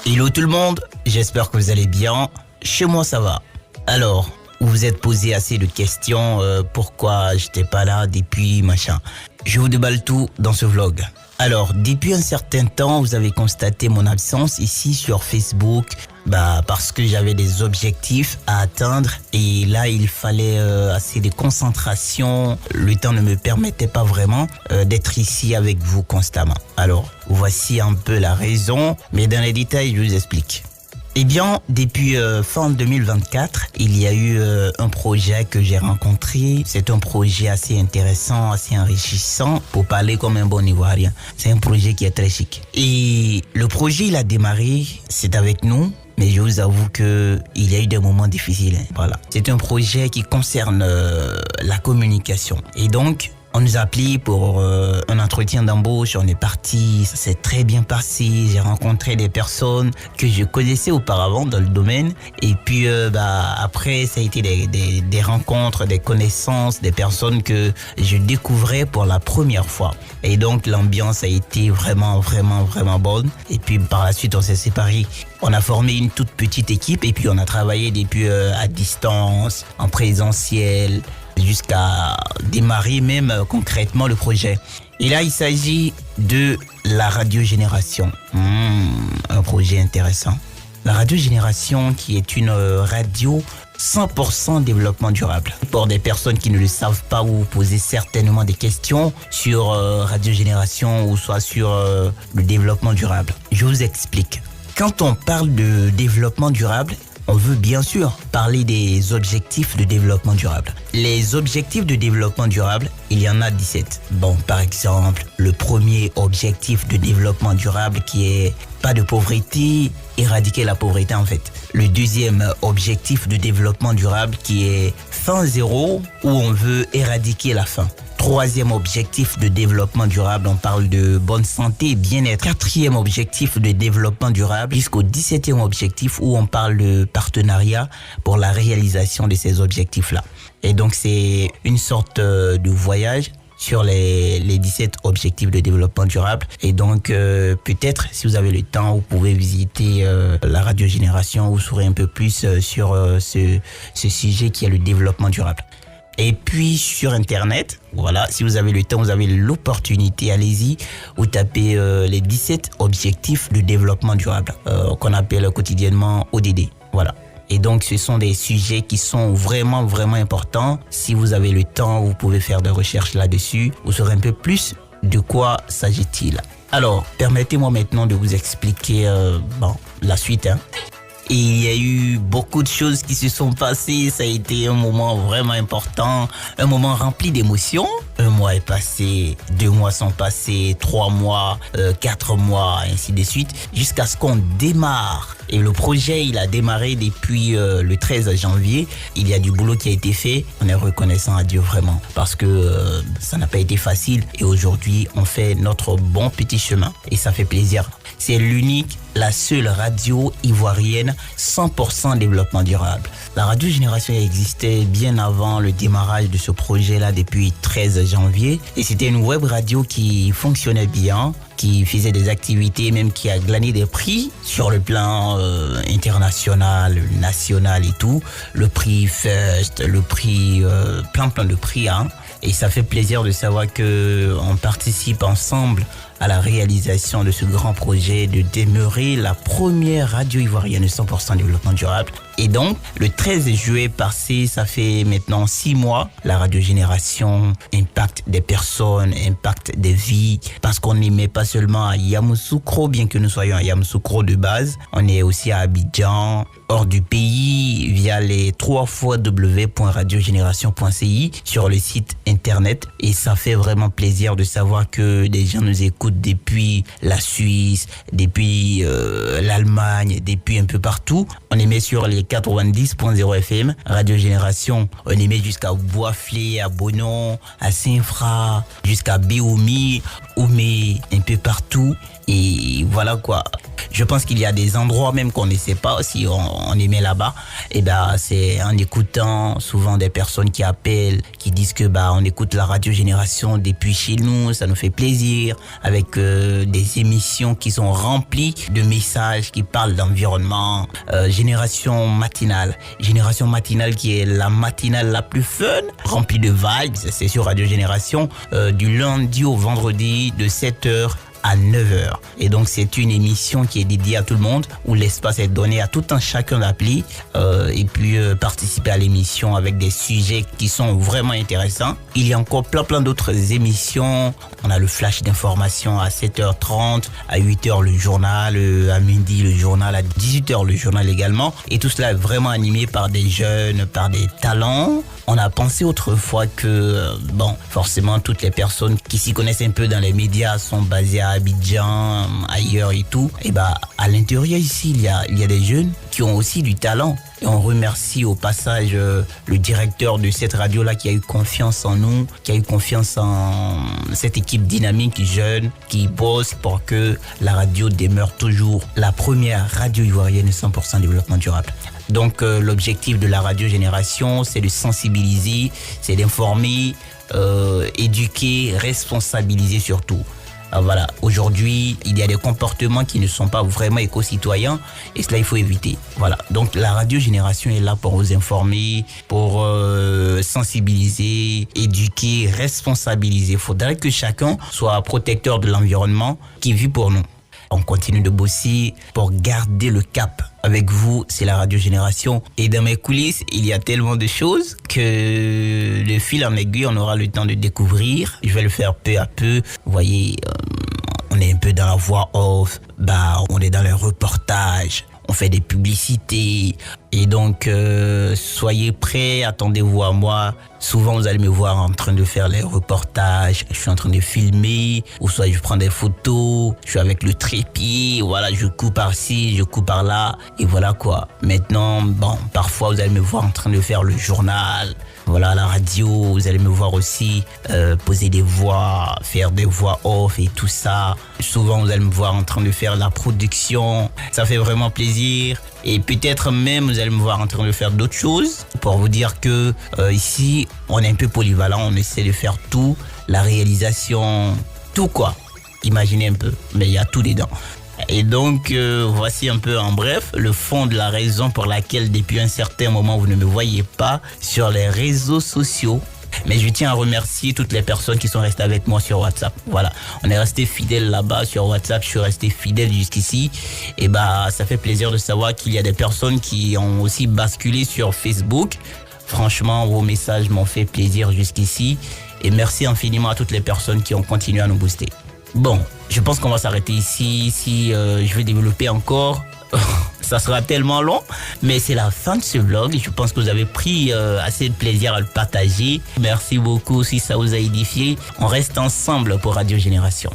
Hello tout le monde, j'espère que vous allez bien. Chez moi ça va. Alors, vous vous êtes posé assez de questions, pourquoi j'étais pas là depuis machin. Je vous déballe tout dans ce vlog. Alors, depuis un certain temps, vous avez constaté mon absence ici sur Facebook. Parce que j'avais des objectifs à atteindre et là il fallait assez de concentration. Le temps ne me permettait pas vraiment d'être ici avec vous constamment. Alors voici un peu la raison, mais dans les détails je vous explique. Eh bien, depuis fin 2024, il y a eu un projet que j'ai rencontré. C'est un projet assez intéressant, assez enrichissant, pour parler comme un bon Ivoirien. C'est un projet qui est très chic. Et le projet, il a démarré, c'est avec nous. Mais je vous avoue que il y a eu des moments difficiles. Voilà. C'est un projet qui concerne la communication. Et donc, on nous a appelé pour un entretien d'embauche. On est parti, ça s'est très bien passé. J'ai rencontré des personnes que je connaissais auparavant dans le domaine. Et puis après, ça a été des rencontres, des connaissances, des personnes que je découvrais pour la première fois. Et donc, l'ambiance a été vraiment bonne. Et puis, par la suite, on s'est séparés. On a formé une toute petite équipe et puis on a travaillé depuis à distance, en présentiel, jusqu'à démarrer même concrètement le projet. Et là, il s'agit de la radiogénération. Un projet intéressant. La radiogénération qui est une radio 100% développement durable. Pour des personnes qui ne le savent pas, vous posez certainement des questions sur radiogénération ou soit sur le développement durable. Je vous explique. Quand on parle de développement durable, on veut bien sûr parler des objectifs de développement durable. Les objectifs de développement durable, il y en a 17. Bon, par exemple, le premier objectif de développement durable qui est pas de pauvreté, éradiquer la pauvreté en fait. Le deuxième objectif de développement durable qui est faim zéro, où on veut éradiquer la faim. Troisième objectif de développement durable, on parle de bonne santé et bien-être. Quatrième objectif de développement durable jusqu'au 17e objectif où on parle de partenariat pour la réalisation de ces objectifs-là. Et donc c'est une sorte de voyage sur les 17 objectifs de développement durable. Et donc, peut-être, si vous avez le temps, vous pouvez visiter la radiogénération, vous saurez un peu plus sur ce sujet qui est le développement durable. Et puis sur Internet, voilà, si vous avez le temps, vous avez l'opportunité, allez-y, vous tapez les 17 objectifs de développement durable qu'on appelle quotidiennement ODD. Voilà. Et donc, ce sont des sujets qui sont vraiment importants. Si vous avez le temps, vous pouvez faire des recherches là-dessus. Vous saurez un peu plus de quoi s'agit-il. Alors, permettez-moi maintenant de vous expliquer la suite. Et il y a eu beaucoup de choses qui se sont passées. Ça a été un moment vraiment important, un moment rempli d'émotions. Un mois est passé, 2 mois sont passés, 3 mois, 4 mois, ainsi de suite, jusqu'à ce qu'on démarre. Et le projet, il a démarré depuis le 13 janvier. Il y a du boulot qui a été fait. On est reconnaissant à Dieu vraiment parce que ça n'a pas été facile. Et aujourd'hui, on fait notre bon petit chemin et ça fait plaisir. C'est l'unique, la seule radio ivoirienne 100% développement durable. La radiogénération existait bien avant le démarrage de ce projet-là depuis 13 janvier. Et c'était une web radio qui fonctionnait bien, qui faisait des activités, même qui a glané des prix sur le plan international, national et tout. Le prix First, le prix, plein de prix. Et ça fait plaisir de savoir qu'on participe ensemble à la réalisation de ce grand projet de demeurer la première radio ivoirienne de 100% développement durable. Et donc, le 13 juillet passé, ça fait maintenant 6 mois, la radiogénération impacte des personnes, impacte des vies, parce qu'on n'émet pas seulement à Yamoussoukro, bien que nous soyons à Yamoussoukro de base, on est aussi à Abidjan, hors du pays, via les www.radiogénération.ci sur le site internet. Et ça fait vraiment plaisir de savoir que des gens nous écoutent depuis la Suisse, depuis l'Allemagne, depuis un peu partout. On émet sur les 90.0 FM, Radiogénération. On émet jusqu'à Boisflé, à Bonon, à Saint-Fra, jusqu'à Béoumi. Oumé, un peu partout. Et voilà quoi. Je pense qu'il y a des endroits même qu'on ne sait pas si on aimait là-bas. Et c'est en écoutant souvent des personnes qui appellent, qui disent que on écoute la radio Génération depuis chez nous, ça nous fait plaisir, avec des émissions qui sont remplies de messages qui parlent d'environnement. Génération matinale qui est la matinale la plus fun, remplie de vibes. C'est sur Radio Génération du lundi au vendredi de 7h à 9h. Et donc, c'est une émission qui est dédiée à tout le monde, où l'espace est donné à tout un chacun d'appeler et puis participer à l'émission avec des sujets qui sont vraiment intéressants. Il y a encore plein d'autres émissions. On a le flash d'information à 7h30, à 8h le journal, à midi le journal, à 18h le journal également. Et tout cela est vraiment animé par des jeunes, par des talents. On a pensé autrefois que, forcément, toutes les personnes qui s'y connaissent un peu dans les médias sont basées à Abidjan, ailleurs et tout. Et à l'intérieur ici, il y a des jeunes qui ont aussi du talent. Et on remercie au passage le directeur de cette radio-là qui a eu confiance en nous, qui a eu confiance en cette équipe dynamique jeune qui bosse pour que la radio demeure toujours la première radio ivoirienne 100% développement durable. Donc l'objectif de la radio Génération, c'est de sensibiliser, c'est d'informer, éduquer, responsabiliser surtout. Voilà, aujourd'hui, il y a des comportements qui ne sont pas vraiment éco-citoyens et cela, il faut éviter. Voilà, donc la radio Génération est là pour vous informer, pour sensibiliser, éduquer, responsabiliser. Il faudrait que chacun soit protecteur de l'environnement qui vit pour nous. On continue de bosser pour garder le cap. Avec vous, c'est la Radio Génération. Et dans mes coulisses, il y a tellement de choses que de fil en aiguille, on aura le temps de découvrir. Je vais le faire peu à peu. Vous voyez, on est un peu dans la voix off. On est dans les reportages. On fait des publicités. Et donc, soyez prêts, attendez-vous à moi. Souvent, vous allez me voir en train de faire les reportages. Je suis en train de filmer. Ou soit je prends des photos. Je suis avec le trépied. Voilà, je coupe par-ci, je coupe par-là. Et voilà quoi. Maintenant, parfois, vous allez me voir en train de faire le journal. Voilà, à la radio, vous allez me voir aussi poser des voix, faire des voix off et tout ça. Souvent, vous allez me voir en train de faire la production. Ça fait vraiment plaisir. Et peut-être même, vous allez me voir en train de faire d'autres choses pour vous dire que ici, on est un peu polyvalent. On essaie de faire tout, la réalisation, tout quoi. Imaginez un peu, mais il y a tout dedans. Et donc, voici un peu en bref le fond de la raison pour laquelle depuis un certain moment, vous ne me voyez pas sur les réseaux sociaux. Mais je tiens à remercier toutes les personnes qui sont restées avec moi sur WhatsApp. Voilà, on est resté fidèles là-bas sur WhatsApp. Je suis resté fidèle jusqu'ici. Et ça fait plaisir de savoir qu'il y a des personnes qui ont aussi basculé sur Facebook. Franchement, vos messages m'ont fait plaisir jusqu'ici. Et merci infiniment à toutes les personnes qui ont continué à nous booster. Bon, je pense qu'on va s'arrêter ici. Si je vais développer encore, ça sera tellement long. Mais c'est la fin de ce vlog. Je pense que vous avez pris assez de plaisir à le partager. Merci beaucoup si ça vous a édifié. On reste ensemble pour Radio Génération.